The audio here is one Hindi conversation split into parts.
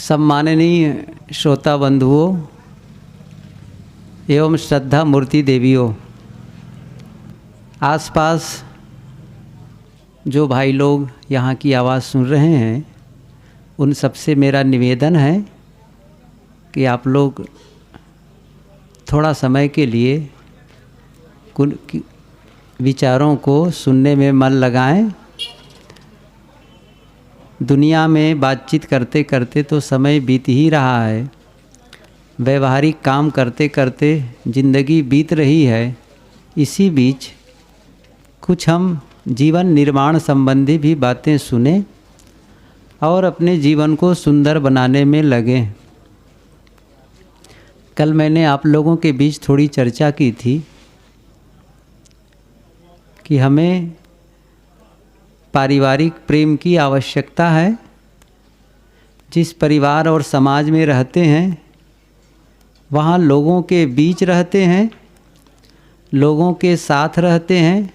सम्माननीय श्रोता बंधुओं एवं श्रद्धा मूर्ति देवियों, आसपास जो भाई लोग यहाँ की आवाज़ सुन रहे हैं, उन सबसे मेरा निवेदन है कि आप लोग थोड़ा समय के लिए कुछ विचारों को सुनने में मन लगाएं। दुनिया में बातचीत करते करते तो समय बीत ही रहा है, व्यवहारिक काम करते करते ज़िंदगी बीत रही है। इसी बीच कुछ हम जीवन निर्माण संबंधी भी बातें सुने और अपने जीवन को सुंदर बनाने में लगे। कल मैंने आप लोगों के बीच थोड़ी चर्चा की थी कि हमें पारिवारिक प्रेम की आवश्यकता है। जिस परिवार और समाज में रहते हैं वहाँ लोगों के बीच रहते हैं, लोगों के साथ रहते हैं,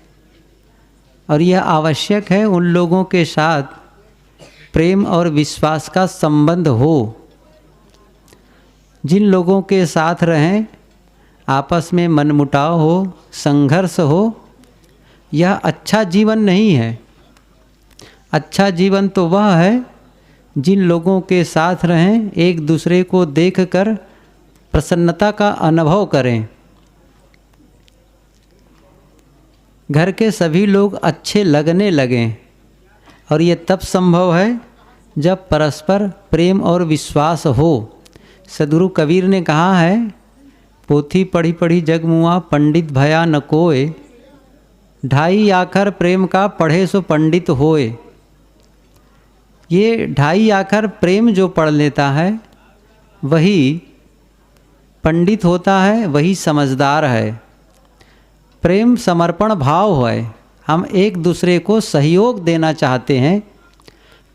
और यह आवश्यक है उन लोगों के साथ प्रेम और विश्वास का संबंध हो। जिन लोगों के साथ रहें आपस में मनमुटाव हो, संघर्ष हो, यह अच्छा जीवन नहीं है। अच्छा जीवन तो वह है जिन लोगों के साथ रहें, एक दूसरे को देखकर प्रसन्नता का अनुभव करें। घर के सभी लोग अच्छे लगने लगें, और ये तब संभव है जब परस्पर प्रेम और विश्वास हो। सद्गुरु कबीर ने कहा है, पोथी पढ़ी पढ़ी जग मुआ, पंडित भया न कोय, ढाई आखर प्रेम का पढ़े सो पंडित होए। ये ढाई आखर प्रेम जो पढ़ लेता है वही पंडित होता है, वही समझदार है। प्रेम समर्पण भाव है। हम एक दूसरे को सहयोग देना चाहते हैं।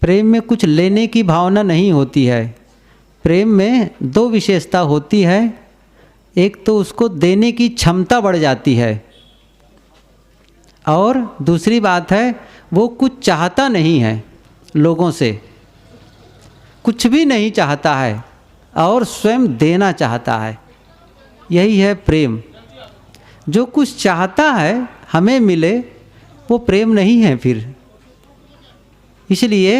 प्रेम में कुछ लेने की भावना नहीं होती है। प्रेम में दो विशेषता होती है। एक तो उसको देने की क्षमता बढ़ जाती है, और दूसरी बात है वो कुछ चाहता नहीं है, लोगों से कुछ भी नहीं चाहता है और स्वयं देना चाहता है। यही है प्रेम। जो कुछ चाहता है हमें मिले, वो प्रेम नहीं है फिर। इसलिए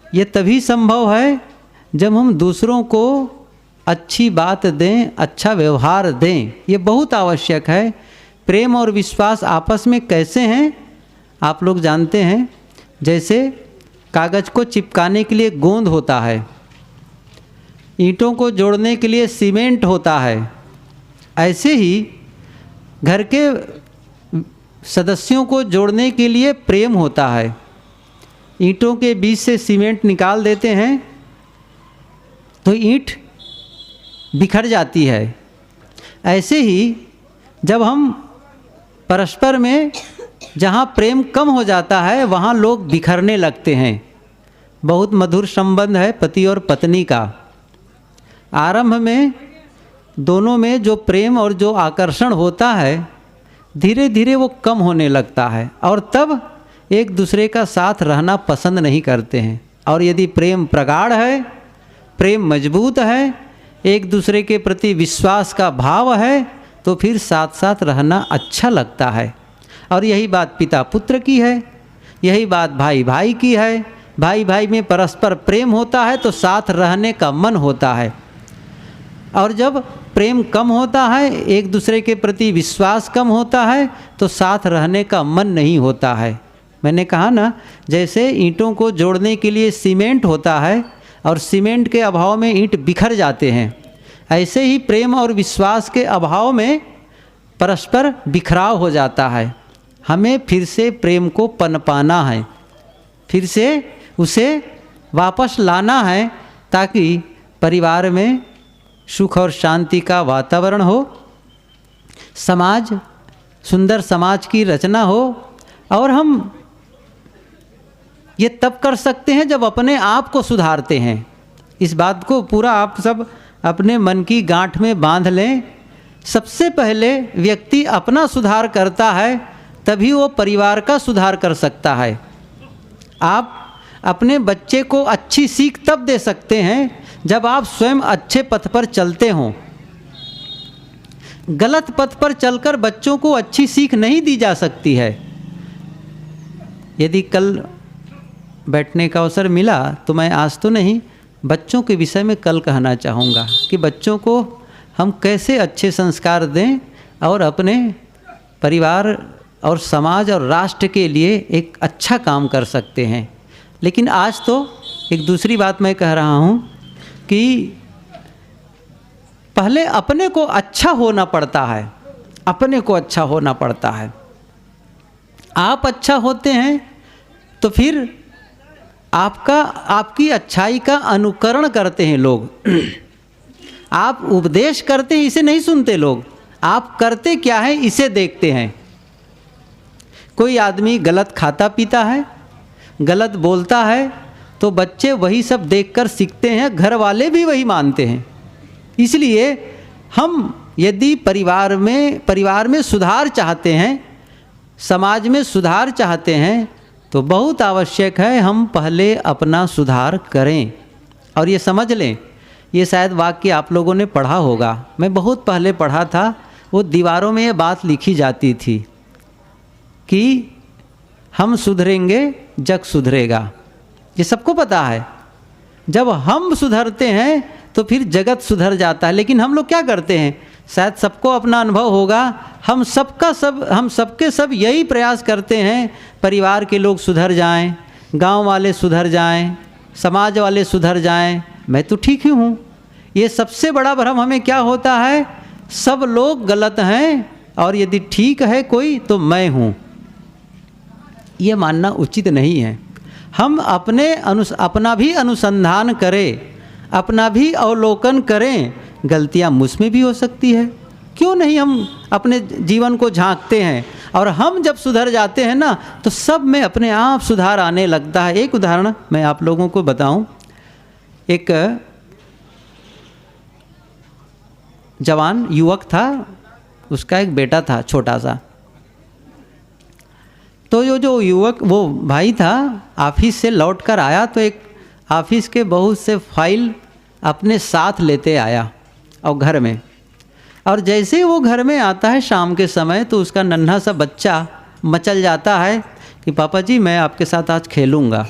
ये तभी संभव है जब हम दूसरों को अच्छी बात दें, अच्छा व्यवहार दें। ये बहुत आवश्यक है। प्रेम और विश्वास आपस में कैसे हैं आप लोग जानते हैं। जैसे कागज़ को चिपकाने के लिए गोंद होता है, ईंटों को जोड़ने के लिए सीमेंट होता है, ऐसे ही घर के सदस्यों को जोड़ने के लिए प्रेम होता है। ईंटों के बीच से सीमेंट निकाल देते हैं तो ईंट बिखर जाती है। ऐसे ही जब हम परस्पर में जहाँ प्रेम कम हो जाता है वहाँ लोग बिखरने लगते हैं। बहुत मधुर संबंध है पति और पत्नी का। आरंभ में दोनों में जो प्रेम और जो आकर्षण होता है, धीरे धीरे वो कम होने लगता है, और तब एक दूसरे का साथ रहना पसंद नहीं करते हैं। और यदि प्रेम प्रगाढ़ है, प्रेम मजबूत है, एक दूसरे के प्रति विश्वास का भाव है, तो फिर साथ साथ रहना अच्छा लगता है। और यही बात पिता पुत्र की है, यही बात भाई भाई की है। भाई भाई में परस्पर प्रेम होता है तो साथ रहने का मन होता है, और जब प्रेम कम होता है, एक दूसरे के प्रति विश्वास कम होता है, तो साथ रहने का मन नहीं होता है। मैंने कहा ना, जैसे ईंटों को जोड़ने के लिए सीमेंट होता है और सीमेंट के अभाव में ईंट बिखर जाते हैं, ऐसे ही प्रेम और विश्वास के अभाव में परस्पर बिखराव हो जाता है। हमें फिर से प्रेम को पनपाना है, फिर से उसे वापस लाना है, ताकि परिवार में सुख और शांति का वातावरण हो, समाज सुंदर समाज की रचना हो। और हम ये तब कर सकते हैं जब अपने आप को सुधारते हैं। इस बात को पूरा आप सब अपने मन की गांठ में बांध लें। सबसे पहले व्यक्ति अपना सुधार करता है, तभी वो परिवार का सुधार कर सकता है। आप अपने बच्चे को अच्छी सीख तब दे सकते हैं जब आप स्वयं अच्छे पथ पर चलते हों। गलत पथ पर चलकर बच्चों को अच्छी सीख नहीं दी जा सकती है। यदि कल बैठने का अवसर मिला तो मैं आज तो नहीं, बच्चों के विषय में कल कहना चाहूँगा कि बच्चों को हम कैसे अच्छे संस्कार दें और अपने परिवार और समाज और राष्ट्र के लिए एक अच्छा काम कर सकते हैं। लेकिन आज तो एक दूसरी बात मैं कह रहा हूँ कि पहले अपने को अच्छा होना पड़ता है, अपने को अच्छा होना पड़ता है। आप अच्छा होते हैं तो फिर आपकी अच्छाई का अनुकरण करते हैं लोग। आप उपदेश करते हैं, इसे नहीं सुनते लोग, आप करते क्या है इसे देखते हैं। कोई आदमी गलत खाता पीता है, गलत बोलता है, तो बच्चे वही सब देखकर सीखते हैं, घर वाले भी वही मानते हैं। इसलिए हम यदि परिवार में सुधार चाहते हैं, समाज में सुधार चाहते हैं, तो बहुत आवश्यक है हम पहले अपना सुधार करें। और ये समझ लें, ये शायद वाक्य आप लोगों ने पढ़ा होगा, मैं बहुत पहले पढ़ा था, वो दीवारों में ये बात लिखी जाती थी कि हम सुधरेंगे जग सुधरेगा। ये सबको पता है, जब हम सुधरते हैं तो फिर जगत सुधर जाता है। लेकिन हम लोग क्या करते हैं, शायद सबको अपना अनुभव होगा, हम सबके सब यही प्रयास करते हैं परिवार के लोग सुधर जाएं, गांव वाले सुधर जाएं, समाज वाले सुधर जाएं, मैं तो ठीक ही हूँ। ये सबसे बड़ा भ्रम हमें क्या होता है, सब लोग गलत हैं और यदि ठीक है कोई तो मैं हूँ। ये मानना उचित नहीं है। हम अपना भी अनुसंधान करें, अपना भी अवलोकन करें, गलतियाँ मुझमें भी हो सकती है, क्यों नहीं हम अपने जीवन को झांकते हैं। और हम जब सुधर जाते हैं ना तो सब में अपने आप सुधार आने लगता है। एक उदाहरण मैं आप लोगों को बताऊं, एक जवान युवक था, उसका एक बेटा था छोटा सा। तो जो युवक वो भाई था, ऑफिस से लौट कर आया तो एक ऑफिस के बहुत से फाइल अपने साथ लेते आया और घर में, और जैसे ही वो घर में आता है शाम के समय तो उसका नन्हा सा बच्चा मचल जाता है कि पापा जी मैं आपके साथ आज खेलूँगा,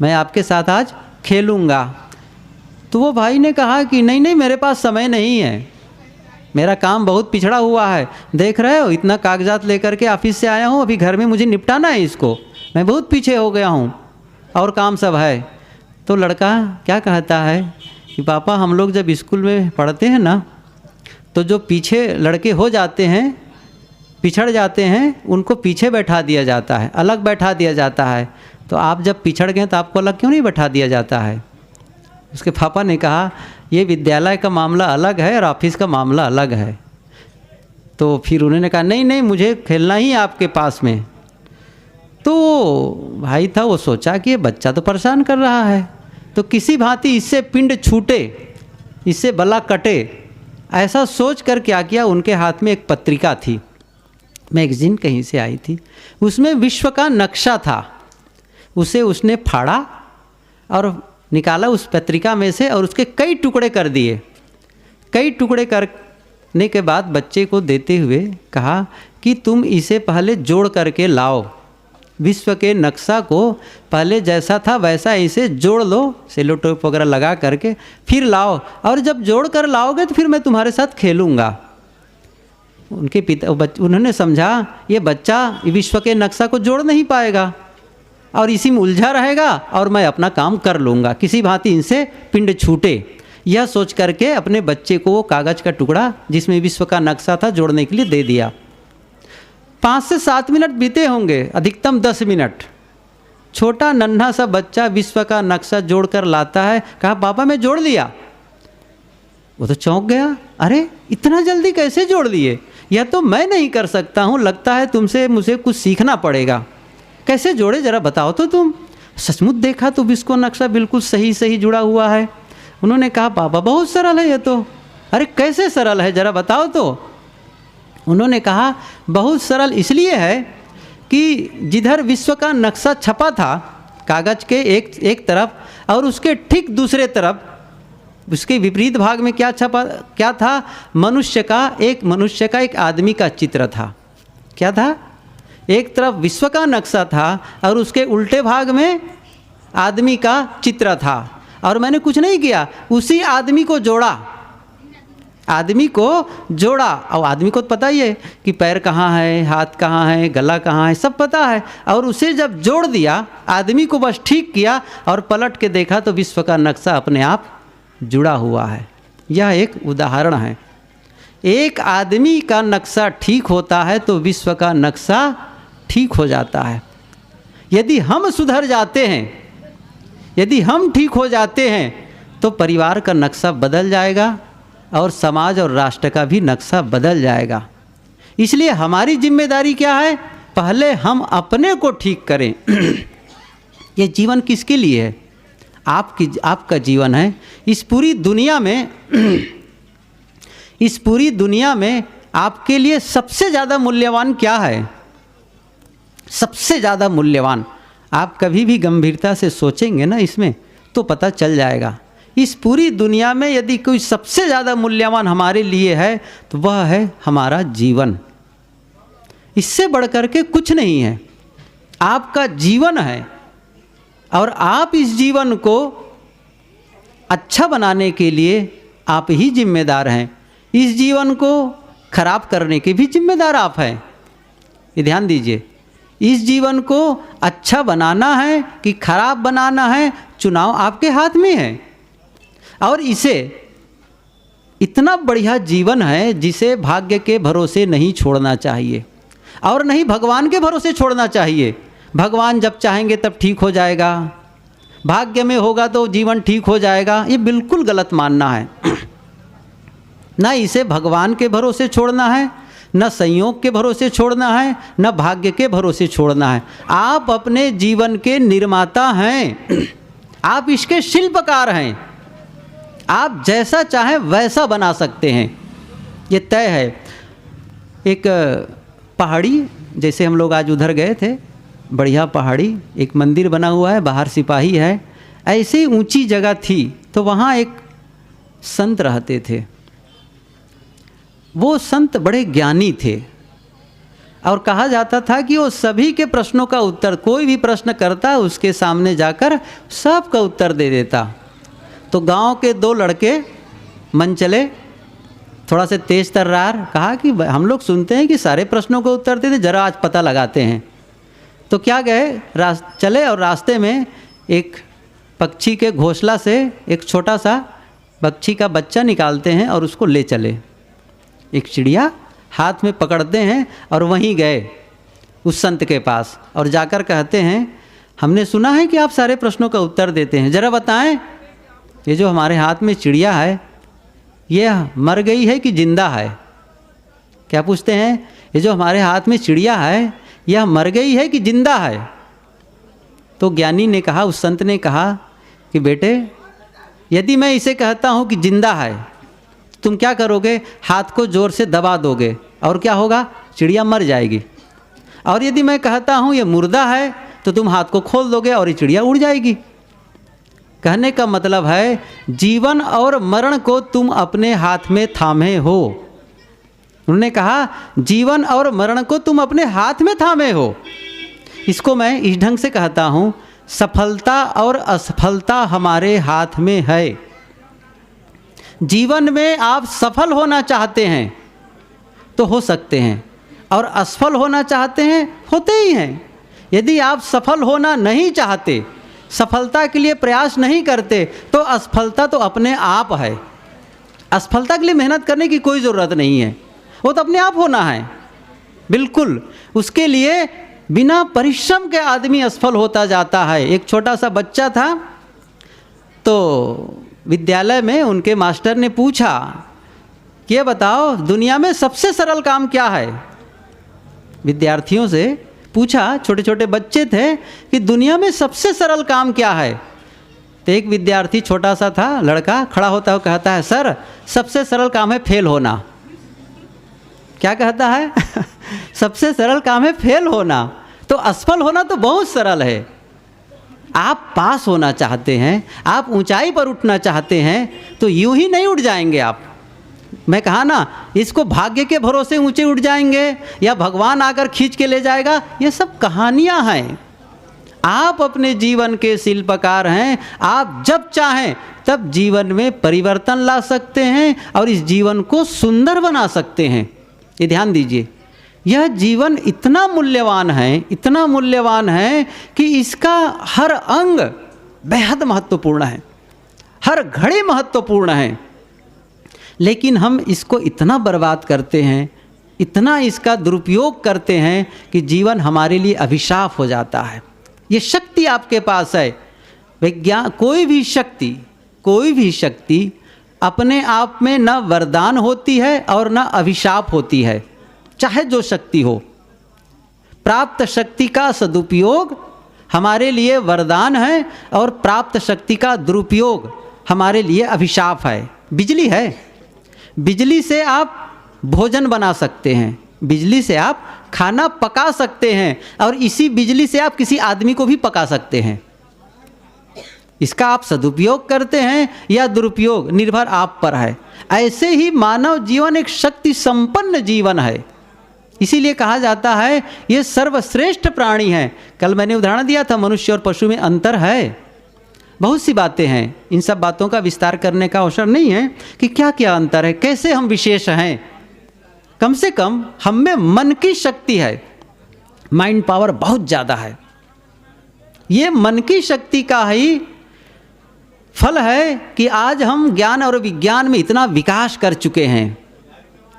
मैं आपके साथ आज खेलूँगा। तो वो भाई ने कहा कि नहीं नहीं, मेरे पास समय नहीं है, मेरा काम बहुत पिछड़ा हुआ है, देख रहे हो इतना कागजात लेकर के ऑफिस से आया हूँ, अभी घर में मुझे निपटाना है इसको, मैं बहुत पीछे हो गया हूँ और काम सब है। तो लड़का क्या कहता है कि पापा हम लोग जब स्कूल में पढ़ते हैं ना तो जो पीछे लड़के हो जाते हैं, पिछड़ जाते हैं, उनको पीछे बैठा दिया जाता है, अलग बैठा दिया जाता है। तो आप जब पिछड़ गए तो आपको अलग क्यों नहीं बैठा दिया जाता है। उसके पापा ने कहा ये विद्यालय का मामला अलग है और ऑफिस का मामला अलग है। तो फिर उन्होंने कहा नहीं नहीं मुझे खेलना ही आपके पास में। तो भाई था, वो सोचा कि ये बच्चा तो परेशान कर रहा है, तो किसी भांति इससे पिंड छूटे, इससे बला कटे, ऐसा सोच कर क्या किया, उनके हाथ में एक पत्रिका थी, मैगजीन कहीं से आई थी, उसमें विश्व का नक्शा था। उसे उसने फाड़ा और निकाला उस पत्रिका में से और उसके कई टुकड़े कर दिए। कई टुकड़े करने के बाद बच्चे को देते हुए कहा कि तुम इसे पहले जोड़ करके लाओ, विश्व के नक्शा को पहले जैसा था वैसा इसे जोड़ लो, सेलो टेप वगैरह लगा करके फिर लाओ, और जब जोड़ कर लाओगे तो फिर मैं तुम्हारे साथ खेलूँगा। उनके पिता उन्होंने समझा ये बच्चा विश्व के नक्शा को जोड़ नहीं पाएगा और इसी में उलझा रहेगा और मैं अपना काम कर लूँगा, किसी भांति इनसे पिंड छूटे। यह सोच करके अपने बच्चे को वो कागज़ का टुकड़ा जिसमें विश्व का नक्शा था जोड़ने के लिए दे दिया। 5 से 7 मिनट बीते होंगे, अधिकतम 10 मिनट। छोटा नन्हा सा बच्चा विश्व का नक्शा जोड़ कर लाता है, कहा पापा मैं जोड़ लिया। वो तो चौंक गया, अरे इतना जल्दी कैसे जोड़ लिए, यह तो मैं नहीं कर सकता हूँ, लगता है तुमसे मुझे कुछ सीखना पड़ेगा। कैसे जोड़े जरा बताओ तो तुम। सचमुच देखा तो विश्व नक्शा बिल्कुल सही सही जुड़ा हुआ है। उन्होंने कहा पापा बहुत सरल है ये तो। अरे कैसे सरल है जरा बताओ तो। उन्होंने कहा बहुत सरल इसलिए है कि जिधर विश्व का नक्शा छपा था कागज़ के एक तरफ और उसके ठीक दूसरे तरफ उसके विपरीत भाग में क्या था? मनुष्य का एक आदमी का चित्र था। क्या था? एक तरफ विश्व का नक्शा था और उसके उल्टे भाग में आदमी का चित्र था। और मैंने कुछ नहीं किया, उसी आदमी को जोड़ा, और आदमी को तो पता ही है कि पैर कहाँ है, हाथ कहाँ है, गला कहाँ है, सब पता है। और उसे जब जोड़ दिया, आदमी को बस ठीक किया और पलट के देखा तो विश्व का नक्शा अपने आप जुड़ा हुआ है। यह एक उदाहरण है। एक आदमी का नक्शा ठीक होता है तो विश्व का नक्शा ठीक हो जाता है। यदि हम सुधर जाते हैं, यदि हम ठीक हो जाते हैं तो परिवार का नक्शा बदल जाएगा और समाज और राष्ट्र का भी नक्शा बदल जाएगा। इसलिए हमारी जिम्मेदारी क्या है? पहले हम अपने को ठीक करें। ये जीवन किसके लिए है? आपका जीवन है। इस पूरी दुनिया में आपके लिए सबसे ज़्यादा मूल्यवान क्या है? सबसे ज़्यादा मूल्यवान, आप कभी भी गंभीरता से सोचेंगे ना इसमें तो पता चल जाएगा। इस पूरी दुनिया में यदि कोई सबसे ज़्यादा मूल्यवान हमारे लिए है तो वह है हमारा जीवन। इससे बढ़कर के कुछ नहीं है। आपका जीवन है और आप इस जीवन को अच्छा बनाने के लिए आप ही जिम्मेदार हैं। इस जीवन को खराब करने के भी जिम्मेदार आप हैं। ये ध्यान दीजिए, इस जीवन को अच्छा बनाना है कि खराब बनाना है, चुनाव आपके हाथ में है। और इसे इतना बढ़िया जीवन है जिसे भाग्य के भरोसे नहीं छोड़ना चाहिए और नहीं भगवान के भरोसे छोड़ना चाहिए। भगवान जब चाहेंगे तब ठीक हो जाएगा, भाग्य में होगा तो जीवन ठीक हो जाएगा, ये बिल्कुल गलत मानना है। न इसे भगवान के भरोसे छोड़ना है, न संयोग के भरोसे छोड़ना है, न भाग्य के भरोसे छोड़ना है। आप अपने जीवन के निर्माता हैं, आप इसके शिल्पकार हैं। आप जैसा चाहें वैसा बना सकते हैं, ये तय है। एक पहाड़ी, जैसे हम लोग आज उधर गए थे, बढ़िया पहाड़ी, एक मंदिर बना हुआ है, बाहर सिपाही है, ऐसी ऊंची जगह थी। तो वहाँ एक संत रहते थे। वो संत बड़े ज्ञानी थे और कहा जाता था कि वो सभी के प्रश्नों का उत्तर, कोई भी प्रश्न करता उसके सामने जाकर सबका उत्तर दे देता। तो गांव के 2 लड़के मन चले, थोड़ा से तेज तर्रार, कहा कि हम लोग सुनते हैं कि सारे प्रश्नों का उत्तर देते, जरा आज पता लगाते हैं। तो क्या गए, चले और रास्ते में एक पक्षी के घोंसला से एक छोटा सा पक्षी का बच्चा निकालते हैं और उसको ले चले। एक चिड़िया हाथ में पकड़ते हैं और वहीं गए उस संत के पास और जाकर कहते हैं, हमने सुना है कि आप सारे प्रश्नों का उत्तर देते हैं, ज़रा बताएं, ये जो हमारे हाथ में चिड़िया है ये मर गई है कि जिंदा है? क्या पूछते हैं? ये जो हमारे हाथ में चिड़िया है यह मर गई है कि जिंदा है? तो ज्ञानी ने कहा, उस संत ने कहा कि बेटे, यदि मैं इसे कहता हूँ कि जिंदा है, तुम क्या करोगे? हाथ को जोर से दबा दोगे और क्या होगा? चिड़िया मर जाएगी। और यदि मैं कहता हूँ ये मुर्दा है तो तुम हाथ को खोल दोगे और ये चिड़िया उड़ जाएगी। कहने का मतलब है जीवन और मरण को तुम अपने हाथ में थामे हो। उन्होंने कहा जीवन और मरण को तुम अपने हाथ में थामे हो। इसको मैं इस ढंग से कहता हूँ, सफलता और असफलता हमारे हाथ में है। जीवन में आप सफल होना चाहते हैं तो हो सकते हैं और असफल होना चाहते हैं, होते ही हैं। यदि आप सफल होना नहीं चाहते, सफलता के लिए प्रयास नहीं करते, तो असफलता तो अपने आप है। असफलता के लिए मेहनत करने की कोई ज़रूरत नहीं है, वो तो अपने आप होना है। बिल्कुल, उसके लिए बिना परिश्रम के आदमी असफल होता जाता है। एक छोटा सा बच्चा था, तो विद्यालय में उनके मास्टर ने पूछा कि ये बताओ दुनिया में सबसे सरल काम क्या है? विद्यार्थियों से पूछा, छोटे छोटे बच्चे थे, कि दुनिया में सबसे सरल काम क्या है? तो एक विद्यार्थी छोटा सा था, लड़का, खड़ा होता हुआ कहता है, सर सबसे सरल काम है फेल होना। क्या कहता है? सबसे सरल काम है फेल होना। तो असफल होना तो बहुत सरल है, आप पास होना चाहते हैं, आप ऊंचाई पर उठना चाहते हैं, तो यूं ही नहीं उठ जाएंगे आप। मैं कहा ना, इसको भाग्य के भरोसे ऊंचे उठ जाएंगे या भगवान आकर खींच के ले जाएगा, ये सब कहानियां हैं। आप अपने जीवन के शिल्पकार हैं। आप जब चाहें तब जीवन में परिवर्तन ला सकते हैं और इस जीवन को सुंदर बना सकते हैं। ये ध्यान दीजिए, यह जीवन इतना मूल्यवान है, इतना मूल्यवान है कि इसका हर अंग बेहद महत्वपूर्ण है, हर घड़ी महत्वपूर्ण है। लेकिन हम इसको इतना बर्बाद करते हैं, इतना इसका दुरुपयोग करते हैं कि जीवन हमारे लिए अभिशाप हो जाता है। ये शक्ति आपके पास है। विज्ञान, कोई भी शक्ति अपने आप में न वरदान होती है और न अभिशाप होती है, चाहे जो शक्ति हो। प्राप्त शक्ति का सदुपयोग हमारे लिए वरदान है और प्राप्त शक्ति का दुरुपयोग हमारे लिए अभिशाप है। बिजली है, बिजली से आप भोजन बना सकते हैं, बिजली से आप खाना पका सकते हैं और इसी बिजली से आप किसी आदमी को भी पका सकते हैं। इसका आप सदुपयोग करते हैं या दुरुपयोग, निर्भर आप पर है। ऐसे ही मानव जीवन एक शक्ति संपन्न जीवन है। इसीलिए कहा जाता है ये सर्वश्रेष्ठ प्राणी है। कल मैंने उदाहरण दिया था, मनुष्य और पशु में अंतर है। बहुत सी बातें हैं, इन सब बातों का विस्तार करने का अवसर नहीं है कि क्या क्या अंतर है, कैसे हम विशेष हैं। कम से कम हम में मन की शक्ति है, माइंड पावर बहुत ज़्यादा है। ये मन की शक्ति का ही फल है कि आज हम ज्ञान और विज्ञान में इतना विकास कर चुके हैं।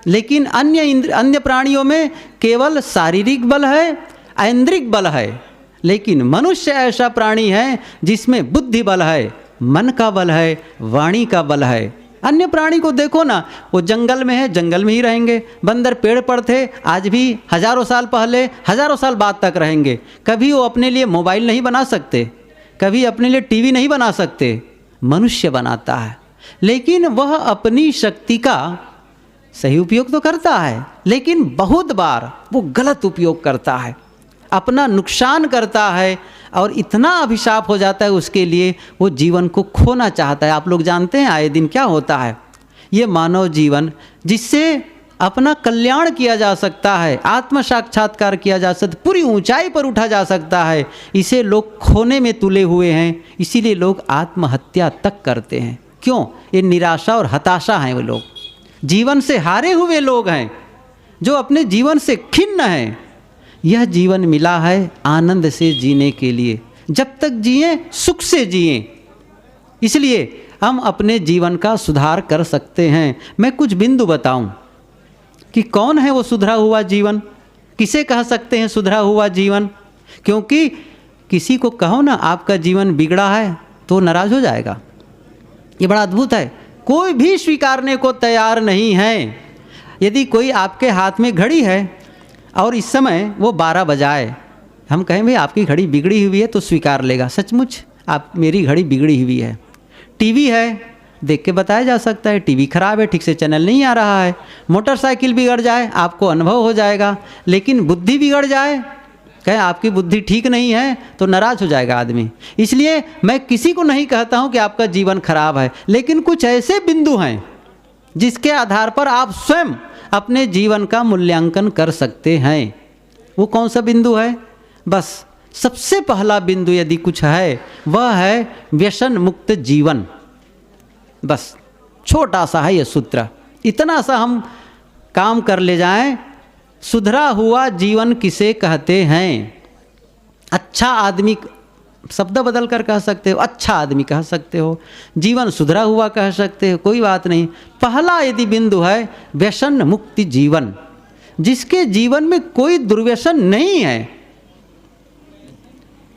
लेकिन अन्य प्राणियों में केवल शारीरिक बल है, ऐन्द्रिक बल है। लेकिन मनुष्य ऐसा प्राणी है जिसमें बुद्धि बल है, मन का बल है, वाणी का बल है। अन्य प्राणी को देखो ना, वो जंगल में है, जंगल में ही रहेंगे। बंदर पेड़ पर थे, आज भी हजारों साल पहले, हजारों साल बाद तक रहेंगे। कभी वो अपने लिए मोबाइल नहीं बना सकते, कभी अपने लिए टीवी नहीं बना सकते, मनुष्य बनाता है। लेकिन वह अपनी शक्ति का सही उपयोग तो करता है, लेकिन बहुत बार वो गलत उपयोग करता है, अपना नुकसान करता है और इतना अभिशाप हो जाता है उसके लिए, वो जीवन को खोना चाहता है। आप लोग जानते हैं आए दिन क्या होता है। ये मानव जीवन जिससे अपना कल्याण किया जा सकता है, आत्म साक्षात्कार किया जा सकता, पूरी ऊंचाई पर उठा जा सकता है, इसे लोग खोने में तुले हुए हैं। इसीलिए लोग आत्महत्या तक करते हैं। क्यों? ये निराशा और हताशा हैं। वो लोग जीवन से हारे हुए लोग हैं, जो अपने जीवन से खिन्न हैं। यह जीवन मिला है आनंद से जीने के लिए, जब तक जिए सुख से जिए। इसलिए हम अपने जीवन का सुधार कर सकते हैं। मैं कुछ बिंदु बताऊं कि कौन है वो सुधरा हुआ जीवन, किसे कह सकते हैं सुधरा हुआ जीवन। क्योंकि किसी को कहो ना आपका जीवन बिगड़ा है तो नाराज हो जाएगा। ये बड़ा अद्भुत है, कोई भी स्वीकारने को तैयार नहीं है। यदि कोई आपके हाथ में घड़ी है और इस समय वो 12 बजाए, हम कहें भाई आपकी घड़ी बिगड़ी हुई है, तो स्वीकार लेगा, सचमुच आप मेरी घड़ी बिगड़ी हुई है। टीवी है, देख के बताया जा सकता है टीवी खराब है, ठीक से चैनल नहीं आ रहा है। मोटरसाइकिल बिगड़ जाए, आपको अनुभव हो जाएगा। लेकिन बुद्धि बिगड़ जाए, कहें आपकी बुद्धि ठीक नहीं है, तो नाराज हो जाएगा आदमी। इसलिए मैं किसी को नहीं कहता हूं कि आपका जीवन खराब है, लेकिन कुछ ऐसे बिंदु हैं जिसके आधार पर आप स्वयं अपने जीवन का मूल्यांकन कर सकते हैं। वो कौन सा बिंदु है? बस सबसे पहला बिंदु यदि कुछ है, वह है व्यसन मुक्त जीवन। बस छोटा सा है यह सूत्र, इतना सा हम काम कर ले जाएं। सुधरा हुआ जीवन किसे कहते हैं? अच्छा आदमी शब्द बदल कर कह सकते हो, अच्छा आदमी कह सकते हो, जीवन सुधरा हुआ कह सकते हो, कोई बात नहीं। पहला यदि बिंदु है व्यसन मुक्ति जीवन, जिसके जीवन में कोई दुर्व्यसन नहीं है,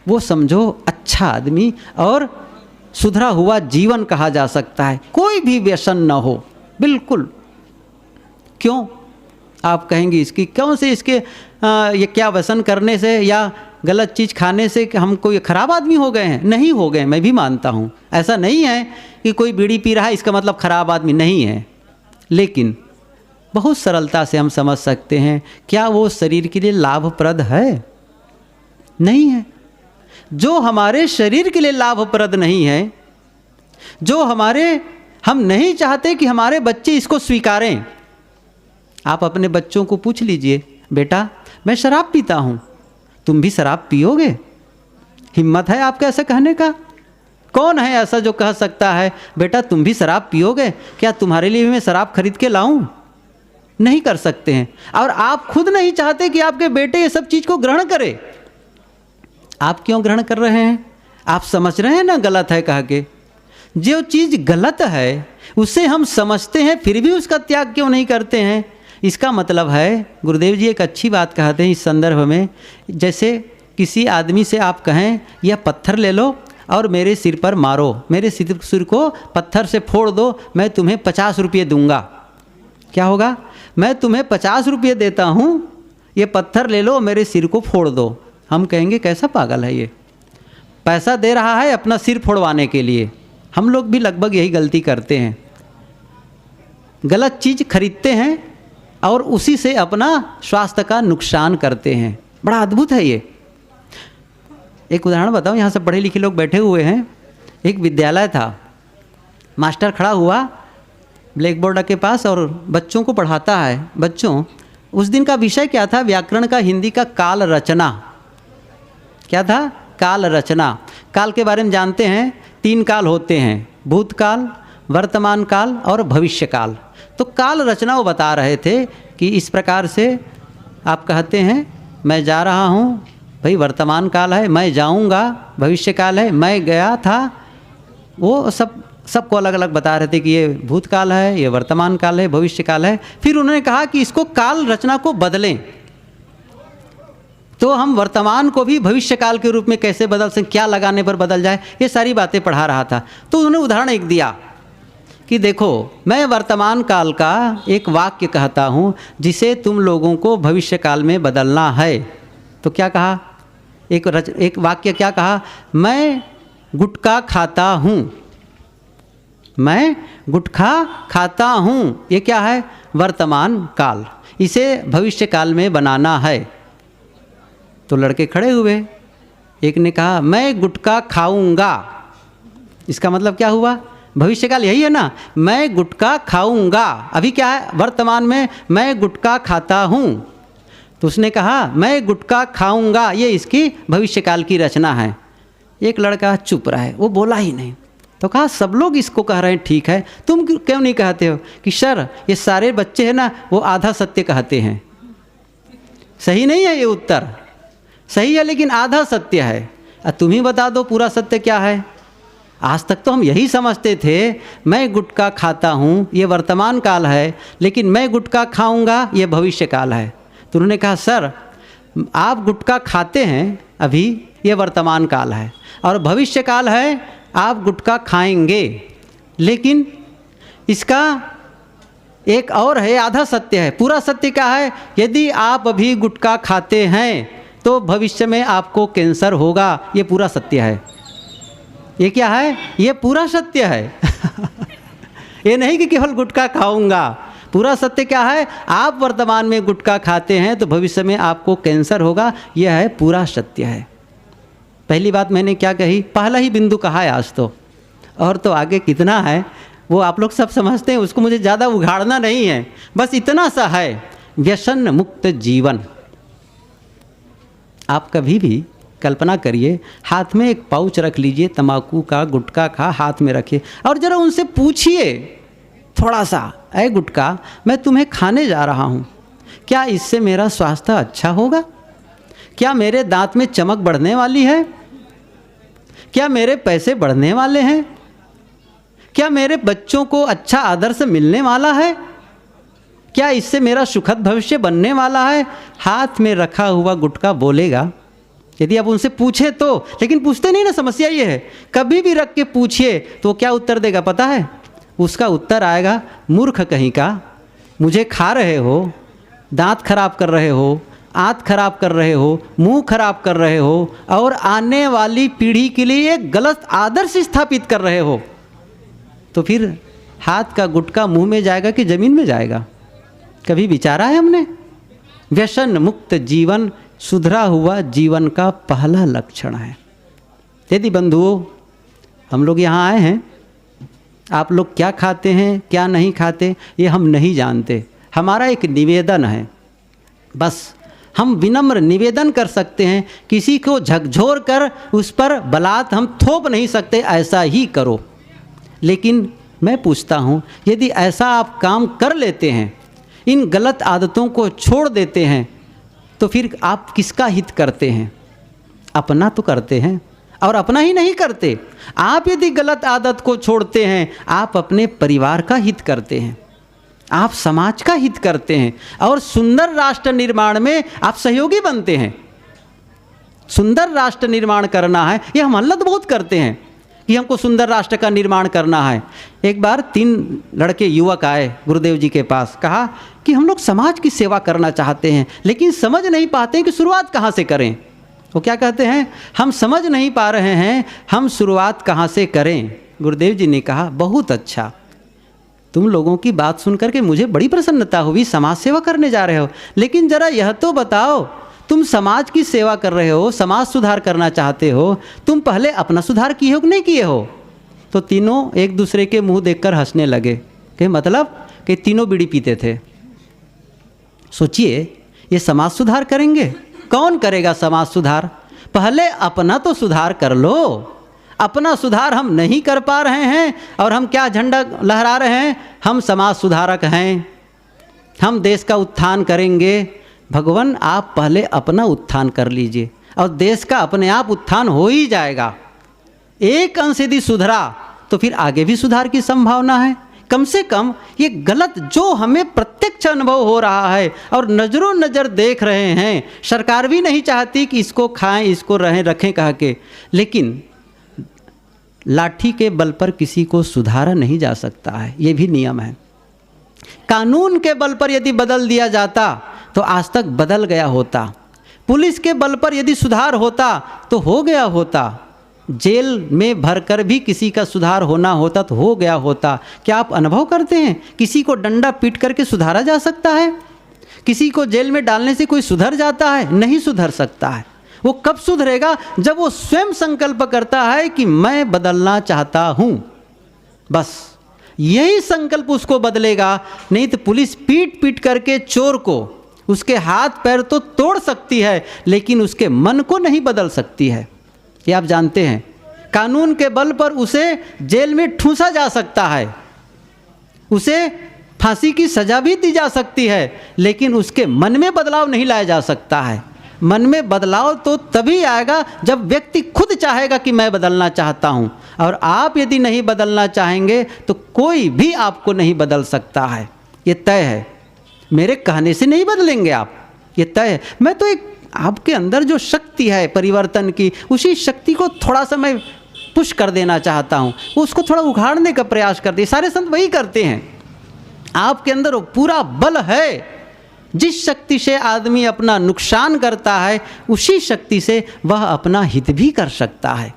वो समझो अच्छा आदमी और सुधरा हुआ जीवन कहा जा सकता है। कोई भी व्यसन न हो, बिल्कुल। क्यों? आप कहेंगे इसकी क्यों से, इसके ये क्या व्यसन करने से या गलत चीज़ खाने से कि हम कोई खराब आदमी हो गए हैं? नहीं हो गए, मैं भी मानता हूँ। ऐसा नहीं है कि कोई बीड़ी पी रहा है इसका मतलब खराब आदमी नहीं है। लेकिन बहुत सरलता से हम समझ सकते हैं, क्या वो शरीर के लिए लाभप्रद है? नहीं है। जो हमारे शरीर के लिए लाभप्रद नहीं है, जो हम नहीं चाहते कि हमारे बच्चे इसको स्वीकारें। आप अपने बच्चों को पूछ लीजिए, बेटा मैं शराब पीता हूँ, तुम भी शराब पियोगे? हिम्मत है आपका ऐसा कहने का? कौन है ऐसा जो कह सकता है बेटा तुम भी शराब पियोगे, क्या तुम्हारे लिए भी मैं शराब खरीद के लाऊं? नहीं कर सकते हैं। और आप खुद नहीं चाहते कि आपके बेटे ये सब चीज़ को ग्रहण करे। आप क्यों ग्रहण कर रहे हैं? आप समझ रहे हैं ना गलत है कह के। जो चीज़ गलत है उसे हम समझते हैं फिर भी उसका त्याग क्यों नहीं करते हैं? इसका मतलब है, गुरुदेव जी एक अच्छी बात कहते हैं इस संदर्भ में, जैसे किसी आदमी से आप कहें यह पत्थर ले लो और मेरे सिर पर मारो, मेरे सिर को पत्थर से फोड़ दो, मैं तुम्हें 50 रुपये दूंगा। क्या होगा? मैं तुम्हें 50 रुपये देता हूँ, ये पत्थर ले लो मेरे सिर को फोड़ दो। हम कहेंगे कैसा पागल है ये, पैसा दे रहा है अपना सिर फोड़वाने के लिए। हम लोग भी लगभग यही गलती करते हैं, गलत चीज़ खरीदते हैं और उसी से अपना स्वास्थ्य का नुकसान करते हैं। बड़ा अद्भुत है ये। एक उदाहरण बताऊं, यहाँ से पढ़े लिखे लोग बैठे हुए हैं। एक विद्यालय था, मास्टर खड़ा हुआ ब्लैक बोर्ड के पास और बच्चों को पढ़ाता है। बच्चों, उस दिन का विषय क्या था? व्याकरण का हिंदी का काल रचना। क्या था? काल रचना। काल के बारे में जानते हैं, 3 काल होते हैं, भूतकाल, वर्तमान काल और भविष्य काल। तो काल रचना वो बता रहे थे कि इस प्रकार से आप कहते हैं मैं जा रहा हूँ, भाई वर्तमान काल है, मैं जाऊँगा भविष्य काल है, मैं गया था। वो सबको अलग अलग बता रहे थे कि ये भूतकाल है, ये वर्तमान काल है, भविष्य काल है। फिर उन्होंने कहा कि इसको काल रचना को बदलें, तो हम वर्तमान को भी भविष्य काल के रूप में कैसे बदल सकते, क्या लगाने पर बदल जाए, ये सारी बातें पढ़ा रहा था। तो उन्होंने उदाहरण एक दिया कि देखो मैं वर्तमान काल का एक वाक्य कहता हूँ जिसे तुम लोगों को भविष्य काल में बदलना है। तो क्या कहा? एक वाक्य क्या कहा? मैं गुटखा खाता हूँ, मैं गुटखा खाता हूँ। ये क्या है? वर्तमान काल। इसे भविष्य काल में बनाना है। तो लड़के खड़े हुए, एक ने कहा मैं गुटखा खाऊंगा। इसका मतलब क्या हुआ? भविष्य काल यही है ना, मैं गुटखा खाऊंगा। अभी क्या है? वर्तमान में मैं गुटखा खाता हूँ। तो उसने कहा मैं गुटखा खाऊंगा, ये इसकी भविष्य काल की रचना है। एक लड़का चुप रहा है, वो बोला ही नहीं। तो कहा सब लोग इसको कह रहे हैं ठीक है, तुम क्यों नहीं कहते हो? कि सर ये सारे बच्चे हैं ना, वो आधा सत्य कहते हैं। सही नहीं है ये उत्तर, सही है लेकिन आधा सत्य है। तुम ही बता दो पूरा सत्य क्या है। आज तक तो हम यही समझते थे मैं गुटखा खाता हूँ, ये वर्तमान काल है, लेकिन मैं गुटखा खाऊंगा ये भविष्य काल है। तो उन्होंने कहा सर आप गुटखा खाते हैं अभी, ये वर्तमान काल है, और भविष्य काल है आप गुटखा खाएंगे। लेकिन इसका एक और है, आधा सत्य है। पूरा सत्य क्या है? यदि आप अभी गुटखा खाते हैं तो भविष्य में आपको कैंसर होगा, ये पूरा सत्य है। ये क्या है? ये पूरा सत्य है। ये नहीं कि केवल गुटखा खाऊंगा। पूरा सत्य क्या है? आप वर्तमान में गुटखा खाते हैं तो भविष्य में आपको कैंसर होगा, यह है पूरा सत्य है। पहली बात मैंने क्या कही? पहला ही बिंदु कहा है आज तो, और तो आगे कितना है वो आप लोग सब समझते हैं, उसको मुझे ज़्यादा उघाड़ना नहीं है। बस इतना सा है, व्यसन मुक्त जीवन। आप कभी भी कल्पना करिए, हाथ में एक पाउच रख लीजिए तंबाकू का, गुटखा का हाथ में रखिए और ज़रा उनसे पूछिए थोड़ा सा, ऐ गुटखा मैं तुम्हें खाने जा रहा हूँ, क्या इससे मेरा स्वास्थ्य अच्छा होगा? क्या मेरे दांत में चमक बढ़ने वाली है? क्या मेरे पैसे बढ़ने वाले हैं? क्या मेरे बच्चों को अच्छा आदर्श मिलने वाला है? क्या इससे मेरा सुखद भविष्य बनने वाला है? हाथ में रखा हुआ गुटखा बोलेगा, यदि आप उनसे पूछे तो। लेकिन पूछते नहीं ना, समस्या ये है। कभी भी रख के पूछिए तो क्या उत्तर देगा पता है? उसका उत्तर आएगा मूर्ख कहीं का, मुझे खा रहे हो, दांत खराब कर रहे हो, आंत खराब कर रहे हो, मुंह खराब कर रहे हो और आने वाली पीढ़ी के लिए एक गलत आदर्श स्थापित कर रहे हो। तो फिर हाथ का गुटखा मुंह में जाएगा कि ज़मीन में जाएगा? कभी विचारा है हमने? व्यसन मुक्त जीवन सुधरा हुआ जीवन का पहला लक्षण है। यदि बंधुओं हम लोग यहाँ आए हैं, आप लोग क्या खाते हैं क्या नहीं खाते ये हम नहीं जानते। हमारा एक निवेदन है, बस हम विनम्र निवेदन कर सकते हैं, किसी को झकझोर कर उस पर बलात् हम थोप नहीं सकते ऐसा ही करो। लेकिन मैं पूछता हूँ, यदि ऐसा आप काम कर लेते हैं, इन गलत आदतों को छोड़ देते हैं, तो फिर आप किसका हित करते हैं? अपना तो करते हैं, और अपना ही नहीं करते, आप यदि गलत आदत को छोड़ते हैं आप अपने परिवार का हित करते हैं, आप समाज का हित करते हैं, और सुंदर राष्ट्र निर्माण में आप सहयोगी बनते हैं। सुंदर राष्ट्र निर्माण करना है, ये हम हल्लत बहुत करते हैं कि हमको सुंदर राष्ट्र का निर्माण करना है। एक बार 3 लड़के युवक आए गुरुदेव जी के पास, कहा कि हम लोग समाज की सेवा करना चाहते हैं लेकिन समझ नहीं पाते कि शुरुआत कहाँ से करें। वो क्या कहते हैं, हम समझ नहीं पा रहे हैं हम शुरुआत कहाँ से करें। गुरुदेव जी ने कहा बहुत अच्छा, तुम लोगों की बात सुन करके मुझे बड़ी प्रसन्नता हुई, समाज सेवा करने जा रहे हो, लेकिन ज़रा यह तो बताओ तुम समाज की सेवा कर रहे हो, समाज सुधार करना चाहते हो, तुम पहले अपना सुधार किए हो कि नहीं किए हो? तो तीनों एक दूसरे के मुंह देखकर हंसने लगे कि मतलब कि तीनों बीड़ी पीते थे। सोचिए ये समाज सुधार करेंगे? कौन करेगा समाज सुधार? पहले अपना तो सुधार कर लो। अपना सुधार हम नहीं कर पा रहे हैं और हम क्या झंडा लहरा रहे हैं, हम समाज सुधारक हैं, हम देश का उत्थान करेंगे। भगवान आप पहले अपना उत्थान कर लीजिए और देश का अपने आप उत्थान हो ही जाएगा। एक अंश यदि सुधरा तो फिर आगे भी सुधार की संभावना है। कम से कम ये गलत जो हमें प्रत्यक्ष अनुभव हो रहा है और नज़रों नज़र देख रहे हैं, सरकार भी नहीं चाहती कि इसको खाएं इसको रखें कह के, लेकिन लाठी के बल पर किसी को सुधारा नहीं जा सकता है, ये भी नियम है। कानून के बल पर यदि बदल दिया जाता तो आज तक बदल गया होता। पुलिस के बल पर यदि सुधार होता तो हो गया होता। जेल में भरकर भी किसी का सुधार होना होता तो हो गया होता। क्या आप अनुभव करते हैं किसी को डंडा पीट करके सुधारा जा सकता है? किसी को जेल में डालने से कोई सुधर जाता है? नहीं सुधर सकता है। वो कब सुधरेगा? जब वो स्वयं संकल्प करता है कि मैं बदलना चाहता हूँ, बस यही संकल्प उसको बदलेगा। नहीं तो पुलिस पीट पीट करके चोर को उसके हाथ पैर तो तोड़ सकती है लेकिन उसके मन को नहीं बदल सकती है। ये आप जानते हैं। कानून के बल पर उसे जेल में ठूंसा जा सकता है, उसे फांसी की सजा भी दी जा सकती है, लेकिन उसके मन में बदलाव नहीं लाया जा सकता है। मन में बदलाव तो तभी आएगा जब व्यक्ति खुद चाहेगा कि मैं बदलना चाहता हूँ, और आप यदि नहीं बदलना चाहेंगे तो कोई भी आपको नहीं बदल सकता है। ये तय है, मेरे कहने से नहीं बदलेंगे आप, ये तय है। मैं तो एक आपके अंदर जो शक्ति है परिवर्तन की, उसी शक्ति को थोड़ा सा मैं पुश कर देना चाहता हूँ, उसको थोड़ा उखाड़ने का प्रयास करते हैं। सारे संत वही करते हैं। आपके अंदर वो पूरा बल है। जिस शक्ति से आदमी अपना नुकसान करता है उसी शक्ति से वह अपना हित भी कर सकता है।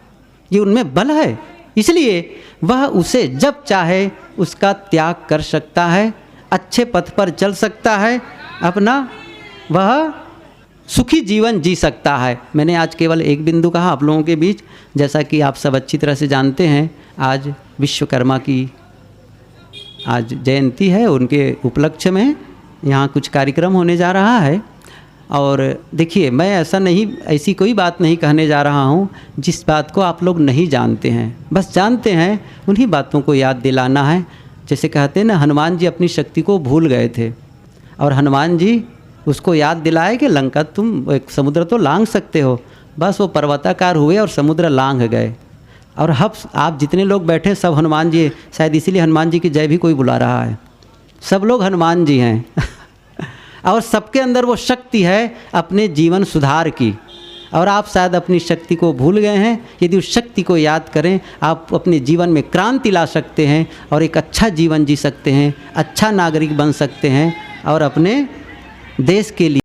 ये उनमें बल है, इसलिए वह उसे जब चाहे उसका त्याग कर सकता है, अच्छे पथ पर चल सकता है, अपना वह सुखी जीवन जी सकता है। मैंने आज केवल एक बिंदु कहा आप लोगों के बीच, जैसा कि आप सब अच्छी तरह से जानते हैं आज विश्वकर्मा की आज जयंती है, उनके उपलक्ष्य में यहाँ कुछ कार्यक्रम होने जा रहा है। और देखिए मैं ऐसी कोई बात नहीं कहने जा रहा हूँ जिस बात को आप लोग नहीं जानते हैं, बस जानते हैं उन्हीं बातों को याद दिलाना है। जैसे कहते हैं ना, हनुमान जी अपनी शक्ति को भूल गए थे और हनुमान जी उसको याद दिलाए कि लंका तुम एक समुद्र तो लांघ सकते हो। बस वो पर्वताकार हुए और समुद्र लांघ गए। और अब आप जितने लोग बैठे सब हनुमान जी, शायद इसीलिए हनुमान जी की जय भी कोई बुला रहा है। सब लोग हनुमान जी हैं और सबके अंदर वो शक्ति है अपने जीवन सुधार की। और आप शायद अपनी शक्ति को भूल गए हैं। यदि उस शक्ति को याद करें, आप अपने जीवन में क्रांति ला सकते हैं और एक अच्छा जीवन जी सकते हैं, अच्छा नागरिक बन सकते हैं और अपने देश के लिए